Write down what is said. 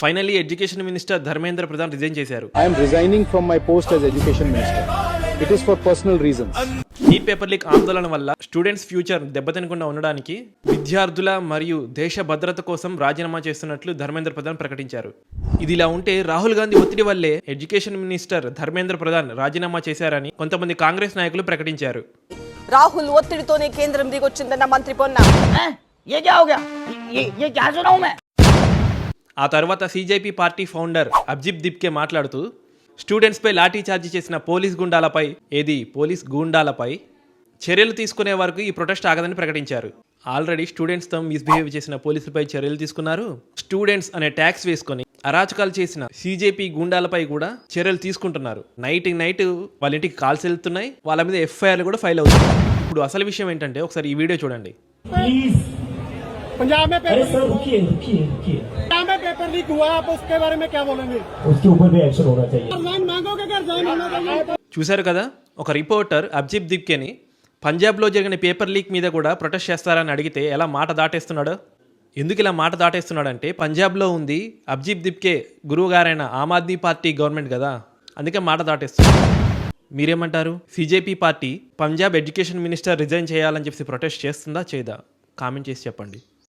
Finally education minister Dharmendra Pradhan resign చేశారు. I am resigning from my post as education minister. It is for personal reasons. ఈ paper leak ఆందోళన వల్ల students future దెబ్బతినకుండా ఉండడానికి విద్యార్థుల మరియు దేశ భద్రత కోసం రాజీనామా చేస్తున్నట్లు ధర్మేంద్ర ప్రధాన్ ప్రకటించారు. ఇది ఇలా ఉంటే రాహుల్ గాంధీ ఒత్తిడి వల్లే ఎడ్యుకేషన్ మినిస్టర్ ధర్మేంద్ర ప్రధాన్ రాజీనామా చేశారని కొంతమంది కాంగ్రెస్ నాయకులు ప్రకటించారు. రాహుల్ ఒత్తిడితోనే కేంద్రం దిగొచ్చిందన్న మంత్రి పొన్న. ఆ తర్వాత సిజేపీ పార్టీ ఫౌండర్ అబ్జిబ్ దిప్కే మాట్లాడుతూ స్టూడెంట్స్పై లాఠీ చార్జీ చేసిన పోలీస్ గూండాలపై చర్యలు తీసుకునే వరకు ఈ ప్రొటెస్ట్ ఆగదని ప్రకటించారు. ఆల్రెడీ స్టూడెంట్స్తో మిస్బిహేవ్ చేసిన పోలీసులపై చర్యలు తీసుకున్నారు. స్టూడెంట్స్ అనే ట్యాక్స్ వేసుకొని అరాచకాలు చేసిన సిజేపీ గూండాలపై కూడా చర్యలు తీసుకుంటున్నారు. నైట్ వాళ్ళ ఇంటికి కాల్స్ వెళ్తున్నాయి, వాళ్ళ మీద ఎఫ్ఐఆర్లు కూడా ఫైల్ అవుతున్నాయి. ఇప్పుడు అసలు విషయం ఏంటంటే ఒకసారి ఈ వీడియో చూడండి. पंजाब में पेपर पंजाब में पेपर लीक हुआ, आप उसके बारे में क्या बोलेंगे? उसके ऊपर भी एक्शन होना चाहिए. रिजाइन मांगोगे क्या? रिजाइन होना चाहिए. చూశారు కదా, ఒక రిపోర్టర్ అబ్జిబ్ దిప్కేని పంజాబ్లో జరిగిన పేపర్ లీక్ మీద కూడా ప్రొటెస్ట్ చేస్తారని అడిగితే ఎలా మాట దాటేస్తున్నాడు. ఎందుకు ఇలా మాట దాటేస్తున్నాడంటే పంజాబ్లో ఉంది అబ్జిబ్ దిప్కే గురువు గారైన ఆమ్ ఆద్మీ పార్టీ గవర్నమెంట్ కదా, అందుకే మాట దాటేస్తున్నాడు. మీరేమంటారు? BJP party Punjab education minister resign చేయాలని చెప్పి ప్రొటెస్ట్ చేస్తుందా చేయదా? కామెంట్ చేసి చెప్పండి.